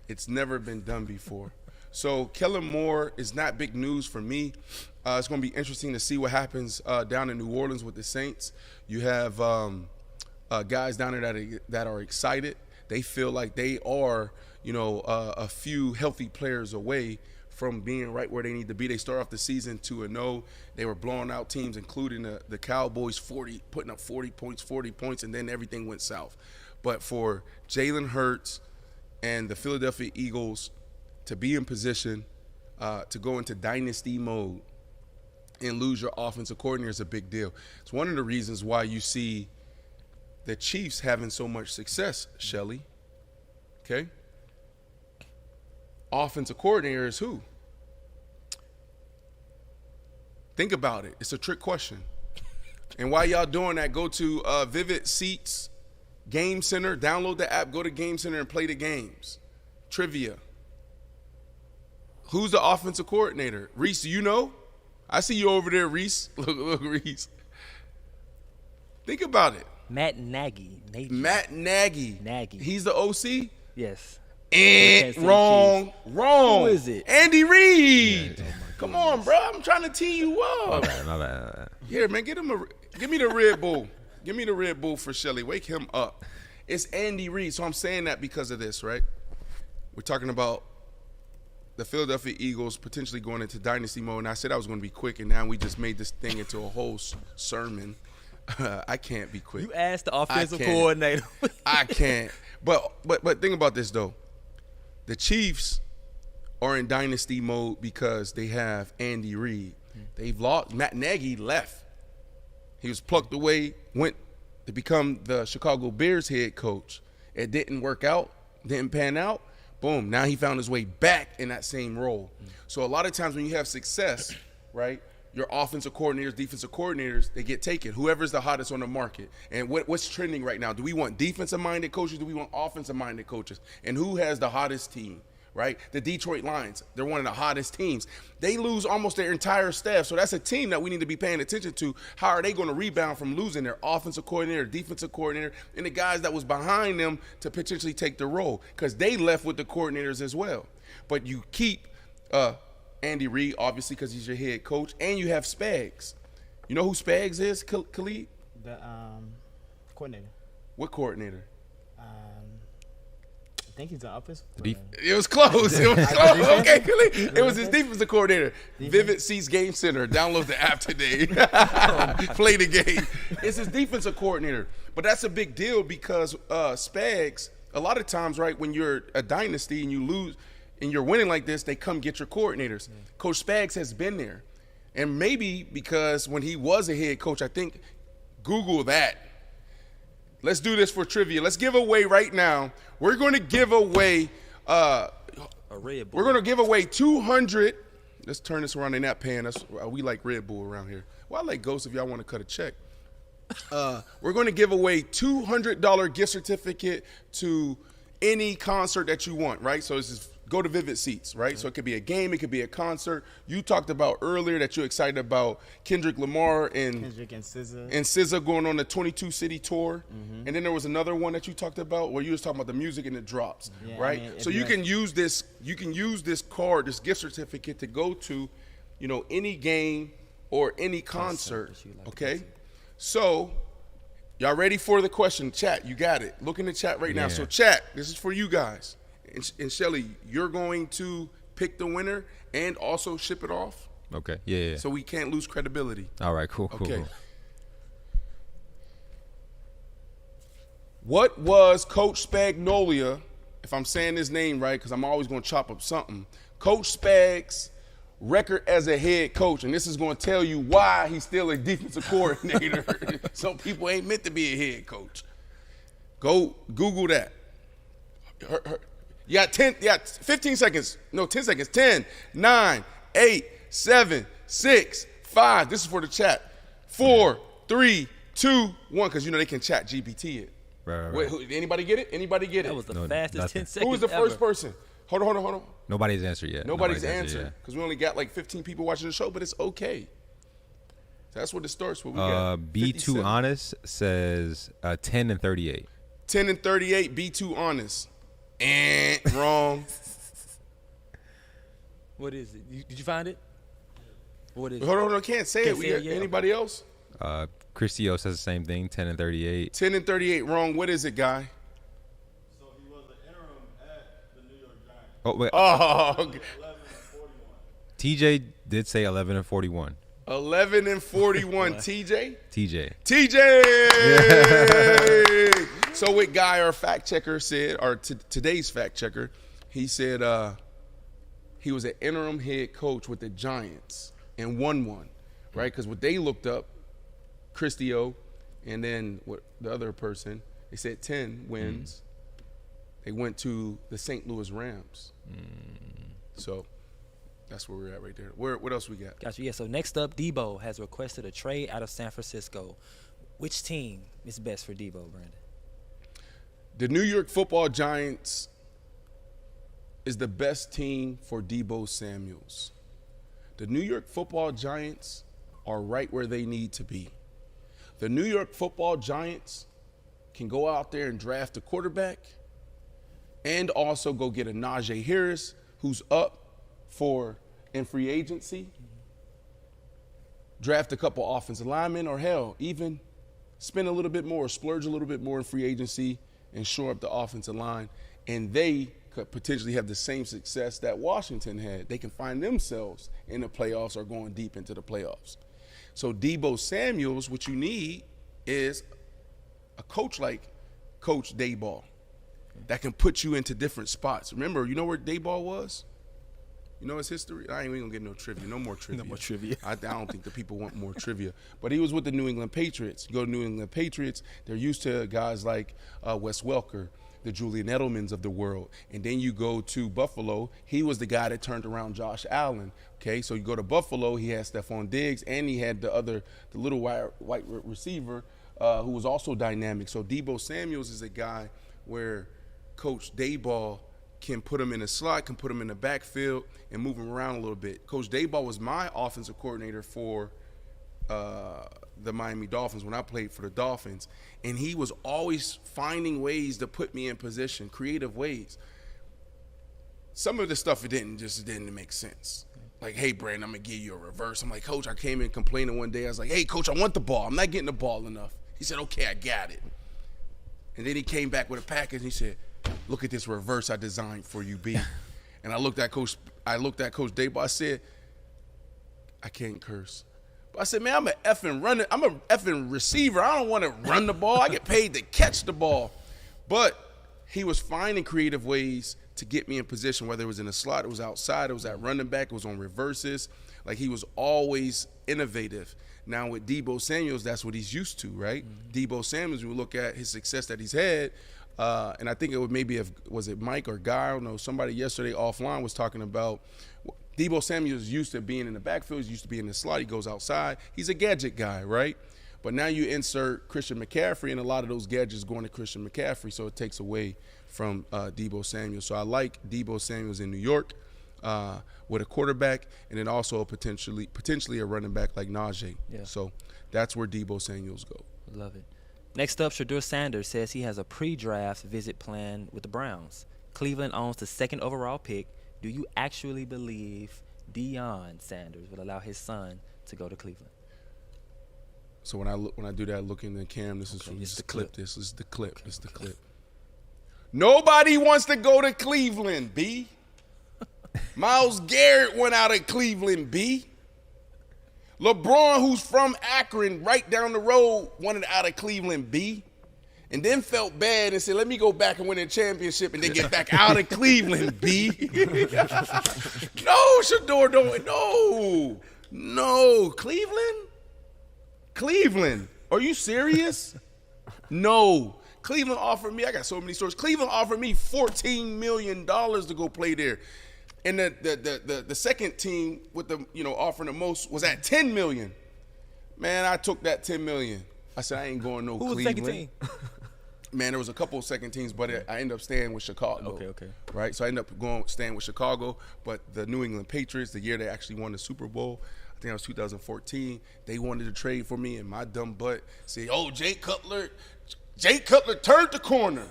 it's never been done before. So Kellen Moore is not big news for me. It's going to be interesting to see what happens down in New Orleans with the Saints. You have guys down there that are excited. They feel like they are, a few healthy players away from being right where they need to be. They start off the season 2-0. They were blowing out teams, including the Cowboys, putting up 40 points, and then everything went south. But for Jalen Hurts and the Philadelphia Eagles to be in position to go into dynasty mode and lose your offensive coordinator is a big deal. It's one of the reasons why you see the Chiefs having so much success, Shelly. Okay? Offensive coordinator is who? Think about it. It's a trick question. And while y'all doing that, go to Vivid Seats Game Center, download the app, go to Game Center and play the games. Trivia. Who's the offensive coordinator? Reese, do you know? I see you over there, Reese. Look, Reese. Think about it. Matt Nagy. Matt Nagy. He's the OC? Yes. Wrong. Who is it? Andy Reid. Yeah, come on, bro. I'm trying to tee you up. My bad. Here, man, give me the Red Bull. Give me the Red Bull for Shelly. Wake him up. It's Andy Reid. So I'm saying that because of this, right? We're talking about the Philadelphia Eagles potentially going into dynasty mode. And I said I was going to be quick, and now we just made this thing into a whole sermon. I can't be quick. You asked the offensive coordinator. I can't. But think about this, though. The Chiefs are in dynasty mode because they have Andy Reid. They've lost. Matt Nagy left. He was plucked away, went to become the Chicago Bears head coach. It didn't work out, didn't pan out. Boom, now he found his way back in that same role. So a lot of times when you have success, right, your offensive coordinators, defensive coordinators, they get taken. Whoever's the hottest on the market. And what's trending right now? Do we want defensive-minded coaches? Do we want offensive-minded coaches? And who has the hottest team, right? The Detroit Lions, they're one of the hottest teams. They lose almost their entire staff, so that's a team that we need to be paying attention to. How are they going to rebound from losing their offensive coordinator, defensive coordinator, and the guys that was behind them to potentially take the role? Because they left with the coordinators as well. But you keep Andy Reid, obviously, because he's your head coach, and you have Spags. You know who Spags is, Khalid? The coordinator. What coordinator? I think he's an offensive coordinator. It was close. Okay, Khalid. It was his defensive coordinator. Vivid Seats Game Center. Download the app today. Play the game. It's his defensive coordinator. But that's a big deal because Spags, a lot of times, right, when you're a dynasty and you lose – and you're winning like this, they come get your coordinators. Yeah. Coach Spags has been there. And maybe because when he was a head coach, I think, Google that. Let's do this for trivia. Let's give away right now. We're going to give away a Red Bull. We're going to give away 200. Let's turn this around in that pan. We like Red Bull around here. Well, I like Ghost if y'all want to cut a check. We're going to give away $200 gift certificate to any concert that you want, right? So it's just go to Vivid Seats, right? So it could be a game, it could be a concert. You talked about earlier that you're excited about Kendrick Lamar and SZA going on the 22 city tour. Mm-hmm. And then there was another one that you talked about where you was talking about the music and the drops, right? I mean, so you can use this card, this gift certificate to go to, any game or any concert, okay? So y'all ready for the question? Chat, you got it. Look in the chat right now. So chat, this is for you guys. And Shelly, you're going to pick the winner and also ship it off. Okay. Yeah. So we can't lose credibility. All right. Cool. Okay. Cool. What was Coach Spagnolia, if I'm saying his name right, because I'm always going to chop up something, Coach Spag's record as a head coach? And this is going to tell you why he's still a defensive coordinator. Some people ain't meant to be a head coach. Go Google that. You got 15 seconds. No, 10 seconds. 10, 9, 8, 7, 6, 5. This is for the chat. 4, 3, 2, 1. Because they can chat GPT it. Right. Wait, anybody get it? That was the fastest 10 seconds. Who was the first person? Hold on. Nobody's answered yet. Nobody's answered. Because we only got like 15 people watching the show, but it's okay. That's what it starts with. We got B2 Honest says 10 and 38. 10 and 38, B2 Honest. Wrong. What is it? Did you find it? What is it? Hold on, I can't say it. We got anybody else? Christio says the same thing, 10 and 38. 10 and 38, wrong. What is it, guy? So he was the interim at the New York Giants. Oh, wait. Oh, okay. 11 and 41. TJ did say 11 and 41. 11 and 41. TJ? TJ. Yeah. So what Guy, our fact checker, said, or today's fact checker, he said he was an interim head coach with the Giants and won one, right? Because what they looked up, Christio, and then what the other person, they said 10 wins. They went to the St. Louis Rams. So that's where we're at right there. What else we got? Gotcha. Yeah, so next up, Deebo has requested a trade out of San Francisco. Which team is best for Deebo, Brandon? The New York Football Giants is the best team for Deebo Samuels. The New York Football Giants are right where they need to be. The New York Football Giants can go out there and draft a quarterback and also go get a Najee Harris who's up in free agency, draft a couple offensive linemen, or hell, even spend a little bit more, splurge a little bit more in free agency and shore up the offensive line, and they could potentially have the same success that Washington had. They can find themselves in the playoffs or going deep into the playoffs. So Deebo Samuels, what you need is a coach like Coach Daboll that can put you into different spots. Remember, you know where Daboll was? You know his history? I ain't even gonna get no trivia. No more trivia. No more trivia. I don't think the people want more trivia. But he was with the New England Patriots. You go to New England Patriots, they're used to guys like Wes Welker, the Julian Edelmans of the world. And then you go to Buffalo. He was the guy that turned around Josh Allen. Okay, so you go to Buffalo, he had Stephon Diggs, and he had the little white receiver who was also dynamic. So Deebo Samuels is a guy where Coach Daboll can put him in a slot, can put him in the backfield, and move him around a little bit. Coach Daboll was my offensive coordinator for the Miami Dolphins when I played for the Dolphins, and he was always finding ways to put me in position, creative ways. Some of the stuff, it didn't make sense. Like, hey, Brandon, I'm going to give you a reverse. I'm like, Coach, I came in complaining one day. I was like, hey, Coach, I want the ball. I'm not getting the ball enough. He said, okay, I got it. And then he came back with a package, and he said, look at this reverse I designed for you, B. And I looked at Coach Daboll. I said, I can't curse. But I said, man, I'm a effing receiver. I don't want to run the ball. I get paid to catch the ball. But he was finding creative ways to get me in position, whether it was in a slot, it was outside, it was at running back, it was on reverses. Like, he was always innovative. Now with Deebo Samuels, that's what he's used to, right? Mm-hmm. Deebo Samuels, we look at his success that he's had, and I think it was it Mike or Guy, I don't know, somebody yesterday offline was talking about Deebo Samuel's used to being in the backfield. He's used to being in the slot. He goes outside. He's a gadget guy, right? But now you insert Christian McCaffrey, and a lot of those gadgets going to Christian McCaffrey, so it takes away from Deebo Samuel. So I like Deebo Samuel's in New York with a quarterback, and then also potentially a running back like Najee. Yeah. So that's where Deebo Samuel's go. Love it. Next up, Shedeur Sanders says he has a pre-draft visit plan with the Browns. Cleveland owns the 2nd overall pick. Do you actually believe Deion Sanders will allow his son to go to Cleveland? So when I do that, look in the cam. This is Okay, from it's this the is clip. clip. This is the clip. This is the clip. Nobody wants to go to Cleveland, B. Myles Garrett went out of Cleveland, B. LeBron, who's from Akron, right down the road, wanted out of Cleveland, B. And then felt bad and said, let me go back and win a championship and then get back out of Cleveland, B. No, Shedeur, don't. No. Cleveland. Are you serious? No. Cleveland offered me, I got so many stories. Cleveland offered me $14 million to go play there. And the second team with the offering the most was at $10 million. Man, I took that $10 million. I said I ain't going no Cleveland. Who was the second team? Man, there was a couple of second teams, but I ended up staying with Chicago. Okay. Right, so I ended up staying with Chicago. But the New England Patriots, the year they actually won the Super Bowl, I think that was 2014. They wanted to trade for me, and my dumb butt said, "Oh, Jay Cutler turned the corner.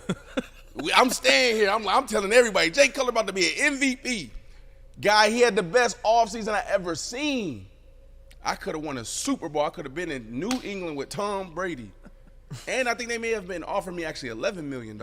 I'm staying here. I'm telling everybody, Jay Cutler about to be an MVP." Guy, he had the best offseason I ever seen. I could have won a Super Bowl. I could have been in New England with Tom Brady. And I think they may have been offering me actually $11 million.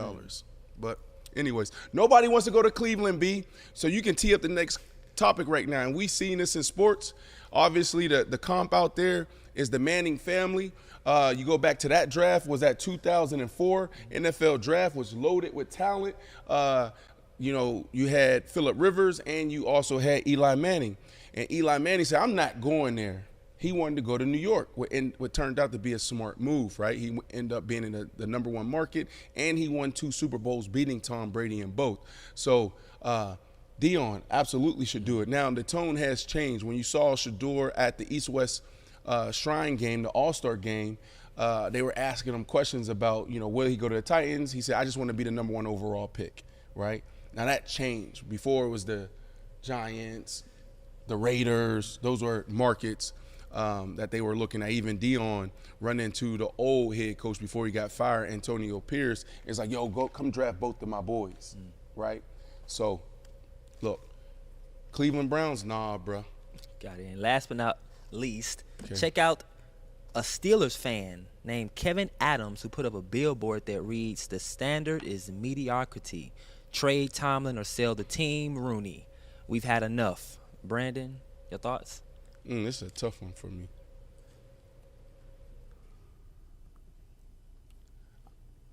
But anyways, nobody wants to go to Cleveland, B. So you can tee up the next topic right now. And we've seen this in sports. Obviously, the comp out there is the Manning family. You go back to that draft, was that 2004 NFL draft, was loaded with talent. You had Phillip Rivers, and you also had Eli Manning. And Eli Manning said, I'm not going there. He wanted to go to New York, what turned out to be a smart move, right? He ended up being in the number one market, and he won 2 Super Bowls, beating Tom Brady in both. So Deion absolutely should do it. Now, the tone has changed. When you saw Shedeur at the East-West Shrine game, the All-Star game, they were asking him questions about, will he go to the Titans? He said, I just want to be the number 1 overall pick, right? Now, that changed. Before it was the Giants, the Raiders, those were markets that they were looking at. Even Deion run into the old head coach before he got fired, Antonio Pierce. It's like, yo, come draft both of my boys, right? So, look, Cleveland Browns, nah, bro. Got it. And last but not least, check out a Steelers fan named Kevin Adams who put up a billboard that reads, "The standard is mediocrity. Trade Tomlin or sell the team, Rooney. We've had enough." Brandon, your thoughts? This is a tough one for me.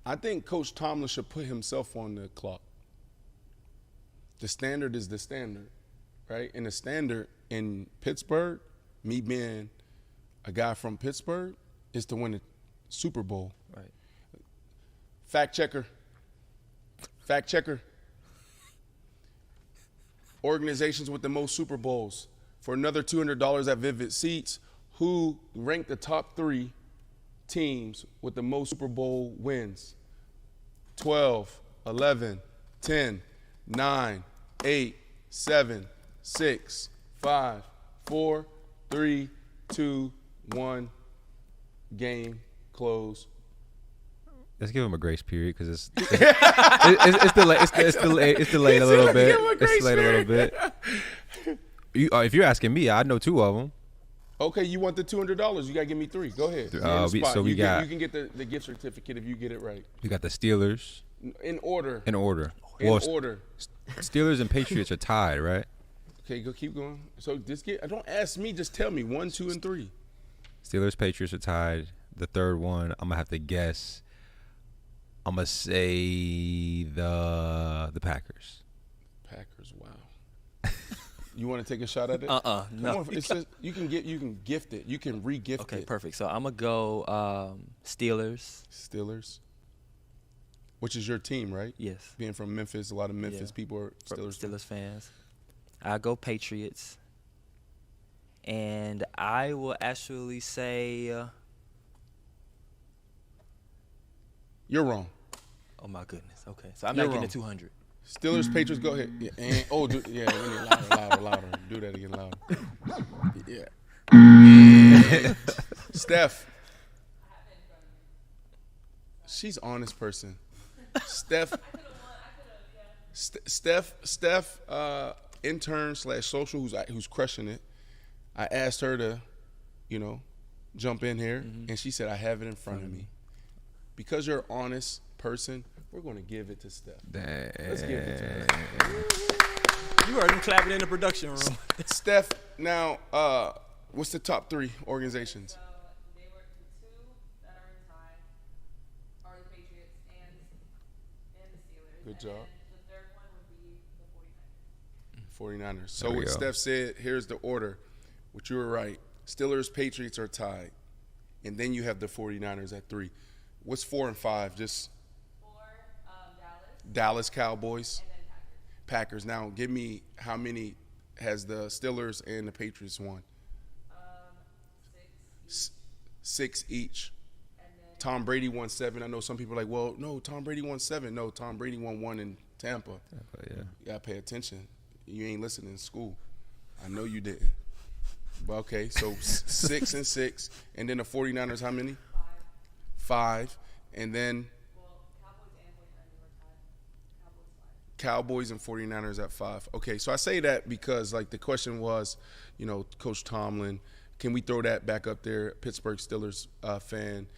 I think Coach Tomlin should put himself on the clock. The standard is the standard, right? And the standard in Pittsburgh, me being a guy from Pittsburgh, is to win the Super Bowl. Right. Fact checker. Organizations with the most Super Bowls. For another $200 at Vivid Seats, who ranked the top 3 teams with the most Super Bowl wins? 12, 11, 10, 9, 8, 7, 6, 5, 4, 3, 2, 1. Game close. Let's give him a grace period because it's delayed. It's delayed a little bit. It's delayed a little bit. If you're asking me, I know 2 of them. Okay, you want the $200? You gotta give me 3. Go ahead. You can get the gift certificate if you get it right. We got the Steelers. In order. Order. Steelers and Patriots are tied, right? Okay, keep going. So don't ask me. Just tell me 1, 2, and 3. Steelers, Patriots are tied. The third one, I'm gonna have to guess. I'm gonna say the Packers. Packers. Wow. You want to take a shot at it? No. It's just, you can gift it. You can re-gift it. Okay, perfect. So I'm gonna go Steelers. Steelers. Which is your team, right? Yes. Being from Memphis, a lot of Memphis people are Steelers Steelers fans. I go Patriots. And I will actually say, You're wrong. oh my goodness. Okay, so I'm You're not getting wrong. to 200. Steelers, Patriots, go ahead. Yeah, and, louder. Do that again louder. Yeah. Steph. She's an honest person. Steph, intern / social who's crushing it. I asked her to, jump in here, and she said, I have it in front of me. Because you're an honest person, we're going to give it to Steph. Let's give it to her. You heard him clapping in the production room. Steph, now, what's the top 3 organizations? So they were the 2 that are in tie are the Patriots and the Steelers. Good job. And the third one would be the 49ers. 49ers. So what Steph said, here's the order, which you were right. Steelers, Patriots are tied. And then you have the 49ers at 3. What's 4 and 5? Just 4, Dallas. Dallas Cowboys. And then Packers. Now, give me how many has the Steelers and the Patriots won? 6 each. Tom Brady won 7. I know some people are like, well, no, Tom Brady won 7. No, Tom Brady won 1 in Tampa. Yeah. You got to pay attention. You ain't listening in school. I know you didn't. But okay, so 6 and 6. And then the 49ers, how many? 5. And then Cowboys and 49ers at 5. Okay, so I say that because, like, the question was, Coach Tomlin, can we throw that back up there? Pittsburgh Steelers fan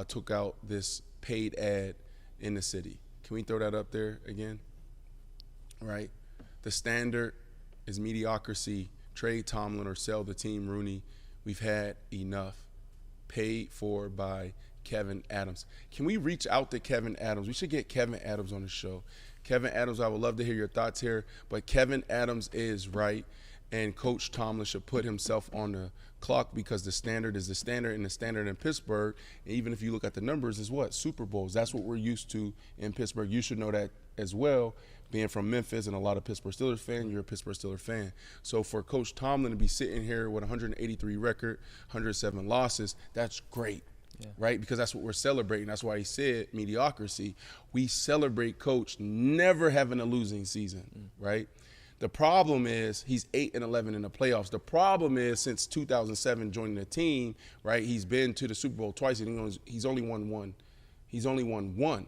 took out this paid ad in the city. Can we throw that up there again? Right? The standard is mediocrity. Trade Tomlin or sell the team Rooney. We've had enough. Paid for by Kevin Adams. Can we reach out to Kevin Adams? We should get Kevin Adams on the show. Kevin Adams, I would love to hear your thoughts here, but Kevin Adams is right, and Coach Tomlin should put himself on the clock because the standard is the standard, and the standard in Pittsburgh, and even if you look at the numbers, is what? Super Bowls. That's what we're used to in Pittsburgh. You should know that as well. Being from Memphis and a lot of Pittsburgh Steelers fan, you're a Pittsburgh Steelers fan. So for Coach Tomlin to be sitting here with 183 record, 107 losses, that's great. Yeah. Right? Because that's what we're celebrating. That's why he said mediocrity. We celebrate Coach never having a losing season, right? The problem is he's 8-11 in the playoffs. The problem is since 2007 joining the team, right, he's been to the Super Bowl twice, and he's only won 1. He's only won 1,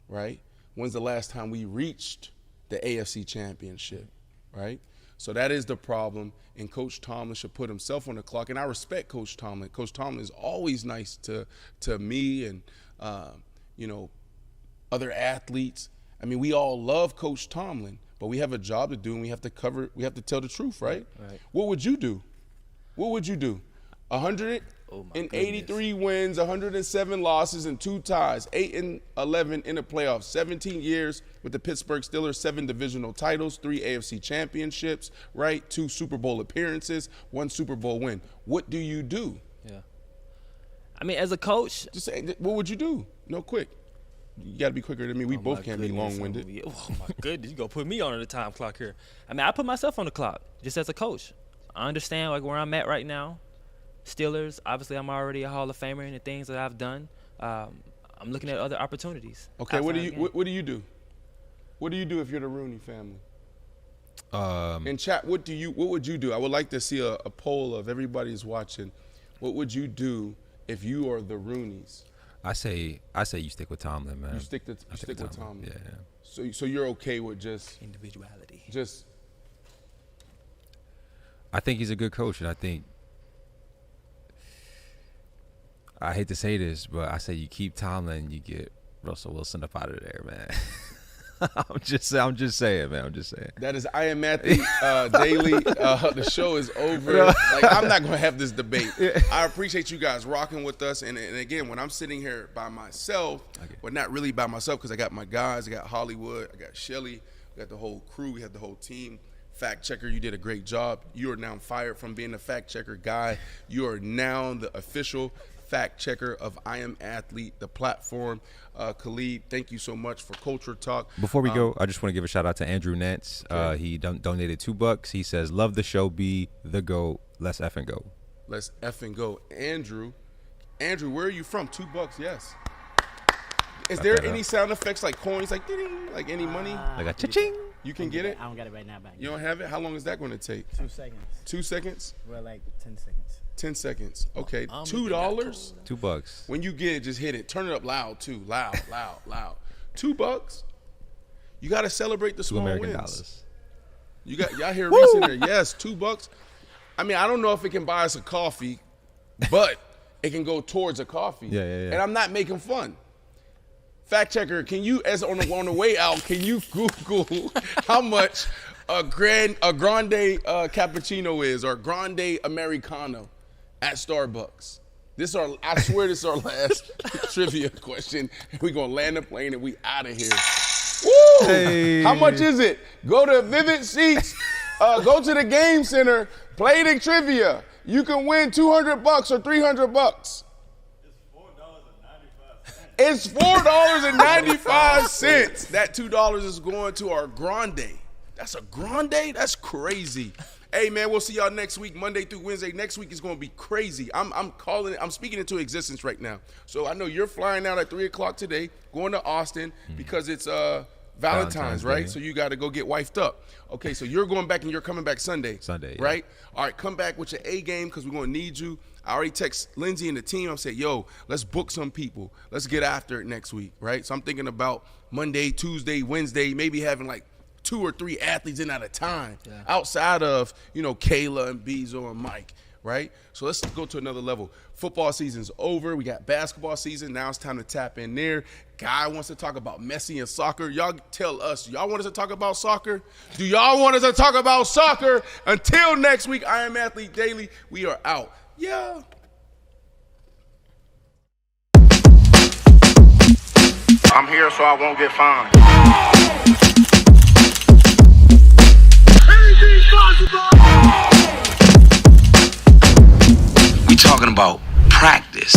right? When's the last time we reached the AFC Championship, right? So that is the problem, and Coach Tomlin should put himself on the clock. And I respect Coach Tomlin. Coach Tomlin is always nice to me and, other athletes. I mean, we all love Coach Tomlin, but we have a job to do, and we have to tell the truth, right? Right. What would you do? 183 wins, 107 losses, and 2 ties, 8-11 in the playoffs, 17 years with the Pittsburgh Steelers, 7 divisional titles, 3 AFC championships, right? 2 Super Bowl appearances, 1 Super Bowl win. What do you do? Yeah. I mean, as a coach, Just say, what would you do? No, quick. You got to be quicker than me. We both can't be long-winded. Oh, my goodness. You're going to put me on the time clock here. I mean, I put myself on the clock just as a coach. I understand, like, where I'm at right now. Steelers, obviously, I'm already a Hall of Famer in the things that I've done. I'm looking at other opportunities. Okay, what do you do? What do you do if you're the Rooney family? In chat, what would you do? I would like to see a poll of everybody who's watching. What would you do if you are the Rooneys? I say you stick with Tomlin, man. You stick with Tomlin. Yeah. So you're okay with just individuality. I think he's a good coach, and I hate to say this, but I say you keep Tomlin, you get Russell Wilson up out of there, man. I'm just saying, man. That is I Am Matthew Daily. The show is over. Like, I'm not going to have this debate. I appreciate you guys rocking with us. And again, when I'm sitting here by myself, but not really by myself because I got my guys. I got Hollywood. I got Shelly. We got the whole crew. We had the whole team. Fact checker, you did a great job. You are now fired from being the fact checker guy. You are now the official fact checker of I Am Athlete, the platform. Khalid, thank you so much for Culture Talk. Before we go, I just want to give a shout out to Andrew Nance. He donated $2. He says, "Love the show, be the GOAT. Let's effing go." Let's effing go. Andrew, where are you from? $2, yes. Is there any sound effects like coins, like ding, like any money? Like a cha-ching? You can get it? I don't got it right now. You don't have it? How long is that going to take? 2 seconds. 2 seconds? Well, like 10 seconds. 10 seconds. Okay. $2? $2. When you get it, just hit it. Turn it up loud, too. Loud. $2? You got to celebrate the small American wins. dollars. You got y'all hear Reese in there? Yes, $2. I mean, I don't know if it can buy us a coffee, but it can go towards a coffee. Yeah. And I'm not making fun. Fact checker, can you, as on the way out, can you Google how much a grande cappuccino is, or grande americano at Starbucks? I swear this is our last trivia question. We're gonna land the plane and we out of here. Woo! Hey. How much is it? Go to Vivid Seats. Go to the game center. Play the trivia. You can win $200 or $300. It's $4.95. That $2 is going to our grande. That's a grande? That's crazy. Hey, man, we'll see y'all next week, Monday through Wednesday. Next week is going to be crazy. I'm calling it. I'm speaking into existence right now. So I know you're flying out at 3 o'clock today, going to Austin because it's Valentine's, right? Day. So you got to go get wifed up. Okay, so you're going back and you're coming back Sunday. Sunday, yeah. Right? All right, come back with your A game because we're going to need you. I already text Lindsay and the team. I'm saying, yo, let's book some people. Let's get after it next week, right? So I'm thinking about Monday, Tuesday, Wednesday, maybe having like 2 or 3 athletes in at a time outside of, Kayla and Bezo and Mike, right? So let's go to another level. Football season's over. We got basketball season. Now it's time to tap in there. Guy wants to talk about Messi and soccer. Y'all tell us. Y'all want us to talk about soccer? Do y'all want us to talk about soccer? Until next week, I Am Athlete Daily. We are out. Yeah. I'm here so I won't get fined. We talking about practice.